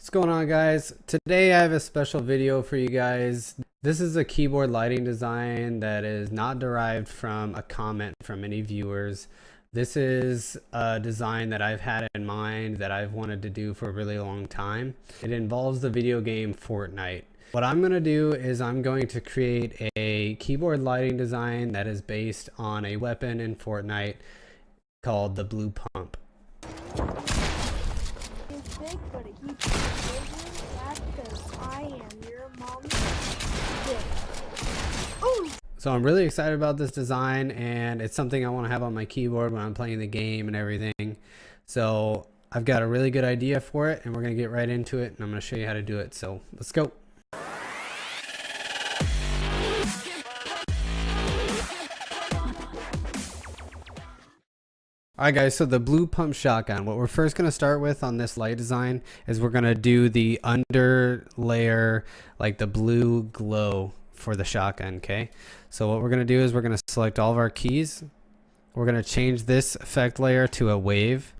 What's going on, guys? Today I have a special video for you guys. This is a keyboard lighting design that is not derived from a comment from any viewers. This is a design that I've had in mind that I've wanted to do for a really long time. It involves the video game Fortnite. What I'm going to do is I'm going to create a keyboard lighting design that is based on a weapon in Fortnite called the Blue Pump. It's big, but it keeps me busy. That's because I am your mom's dick. Ooh! So I'm really excited about this design, and it's something I want to have on my keyboard when I'm playing the game and everything. So I've got a really good idea for it, and we're going to get right into it, and I'm going to show you how to do it. So let's go. Alright guys, so the Blue Pump shotgun, what we're first going to start with on this light design is we're going to do the under layer, like the blue glow for the shotgun. Okay, so what we're going to do is we're going to select all of our keys. We're going to change this effect layer to a wave,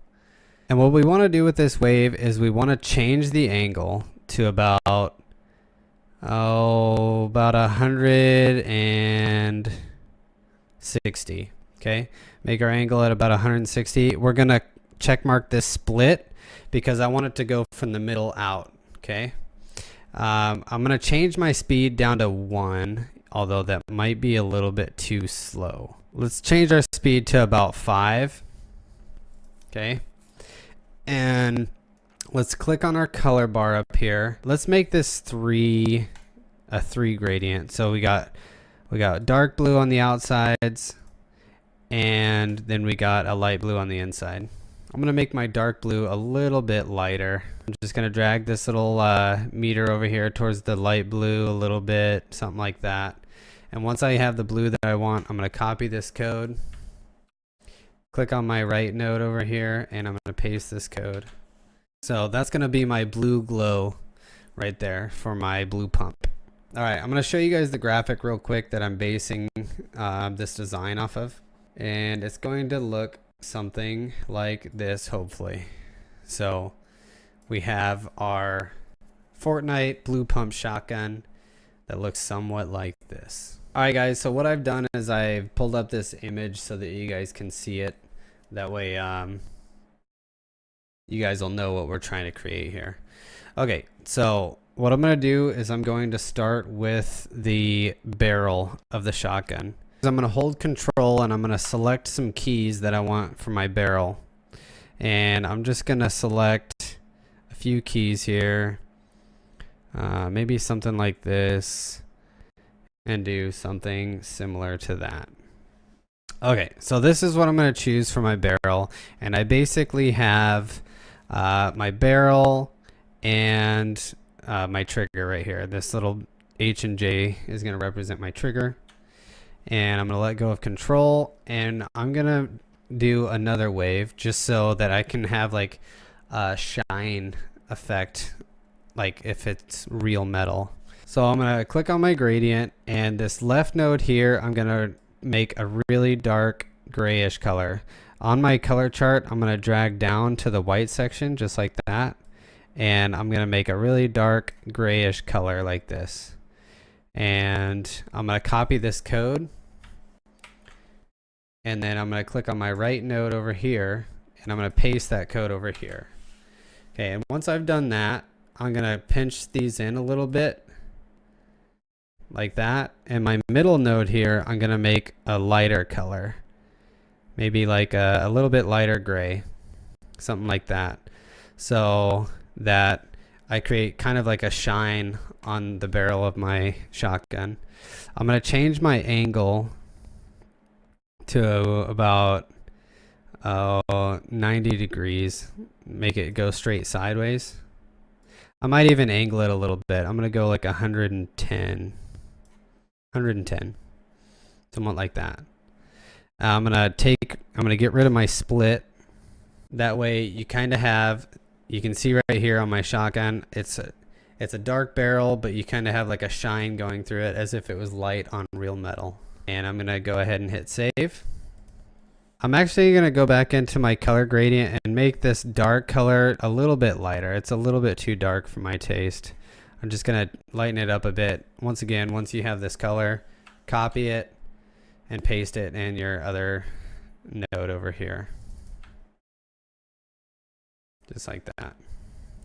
and what we want to do with this wave is we want to change the angle to about 160. Okay, make our angle at about 160. We're gonna check mark this split because I want it to go from the middle out. Okay, I'm gonna change my speed down to 1, although that might be a little bit too slow. Let's change our speed to about 5. Okay, and let's click on our color bar up here. Let's make this a 3 gradient. So we got dark blue on the outsides, and then we got a light blue on the inside. I'm gonna make my dark blue a little bit lighter. I'm just gonna drag this little meter over here towards the light blue a little bit, something like that. And once I have the blue that I want, I'm gonna copy this code, click on my right node over here, and I'm gonna paste this code. So that's gonna be my blue glow right there for my Blue Pump. All right, I'm gonna show you guys the graphic real quick that I'm basing this design off of. And it's going to look something like this, hopefully. So we have our Fortnite Blue Pump shotgun that looks somewhat like this. Alright guys, so what I've done is I've pulled up this image so that you guys can see it. That way you guys will know what we're trying to create here. Okay, so what I'm going to do is I'm going to start with the barrel of the shotgun. I'm going to hold control and I'm going to select some keys that I want for my barrel, and I'm just going to select a few keys here, maybe something like this, and do something similar to that. Okay, so this is what I'm going to choose for my barrel, and I basically have my barrel and my trigger right here. This little H and J is going to represent my trigger. And I'm going to let go of control, and I'm going to do another wave just so that I can have like a shine effect, like if it's real metal. So I'm going to click on my gradient, and this left node here, I'm going to make a really dark grayish color. On my color chart, I'm going to drag down to the white section just like that, and I'm going to make a really dark grayish color like this. And I'm going to copy this code, and then I'm going to click on my right node over here, and I'm going to paste that code over here. Okay, and once I've done that, I'm going to pinch these in a little bit like that, and my middle node here, I'm going to make a lighter color, maybe like a little bit lighter gray, something like that, so that I create kind of like a shine on the barrel of my shotgun. I'm going to change my angle to about 90 degrees, make it go straight sideways. I might even angle it a little bit. I'm going to go like 110, somewhat like that. I'm going to get rid of my split. That way you kind of have, you can see right here on my shotgun, it's a dark barrel, but you kind of have like a shine going through it as if it was light on real metal. And I'm going to go ahead and hit save. I'm actually going to go back into my color gradient and make this dark color a little bit lighter. It's a little bit too dark for my taste. I'm just going to lighten it up a bit. Once again, once you have this color, copy it and paste it in your other node over here. Just like that.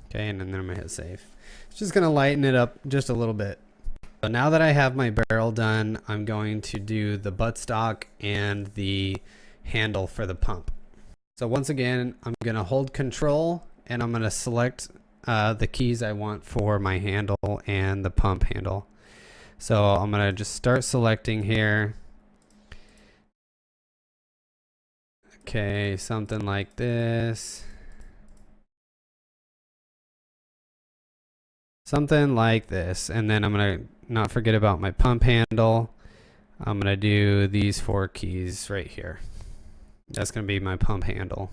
Okay, and then I'm going to hit save. It's just going to lighten it up just a little bit. So now that I have my barrel done, I'm going to do the buttstock and the handle for the pump. So once again, I'm going to hold control and I'm going to select the keys I want for my handle and the pump handle. So I'm going to just start selecting here. Okay, something like this. Something like this. And then I'm going to not forget about my pump handle. I'm going to do these 4 keys right here. That's going to be my pump handle.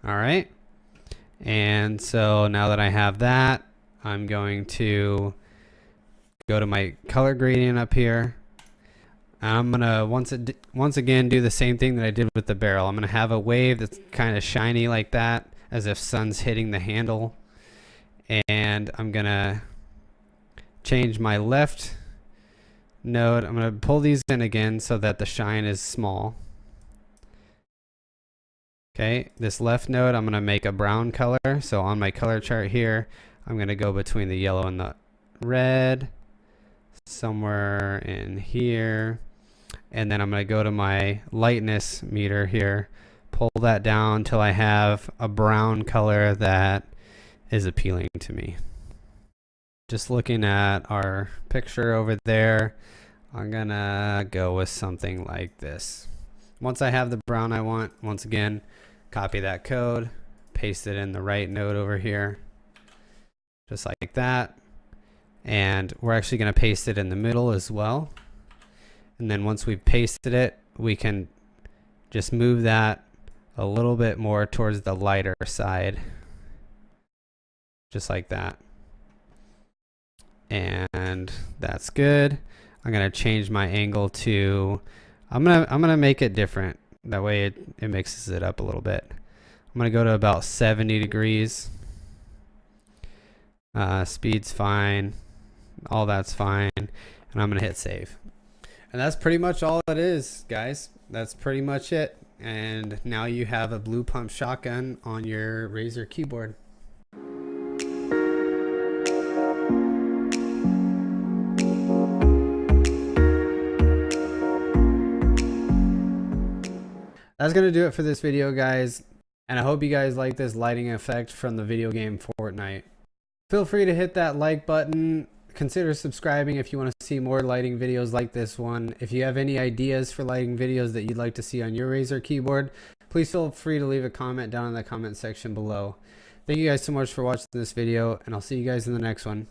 All right. And so now that I have that, I'm going to go to my color gradient up here. I'm going to once again do the same thing that I did with the barrel. I'm going to have a wave that's kind of shiny like that, as if sun's hitting the handle. And I'm going to change my left node. I'm going to pull these in again so that the shine is small. Okay, this left node I'm going to make a brown color. So on my color chart here, I'm going to go between the yellow and the red, somewhere in here. And then I'm going to go to my lightness meter here, pull that down until I have a brown color that is appealing to me. Just looking at our picture over there, I'm going to go with something like this. Once I have the brown I want, once again, copy that code, paste it in the right node over here, just like that. And we're actually going to paste it in the middle as well. And then once we've pasted it, we can just move that a little bit more towards the lighter side, just like that. And that's good. I'm going to change my angle to, I'm gonna make it different. That way it mixes it up a little bit. I'm going to go to about 70 degrees. Speed's fine. All that's fine. And I'm going to hit save. And that's pretty much all it is, guys. That's pretty much it. And now you have a blue pump shotgun on your Razer keyboard. That's going to do it for this video, guys. And I hope you guys like this lighting effect from the video game Fortnite. Feel free to hit that like button. Consider subscribing if you want to see more lighting videos like this one. If you have any ideas for lighting videos that you'd like to see on your Razer keyboard, please feel free to leave a comment down in the comment section below. Thank you guys so much for watching this video, and I'll see you guys in the next one.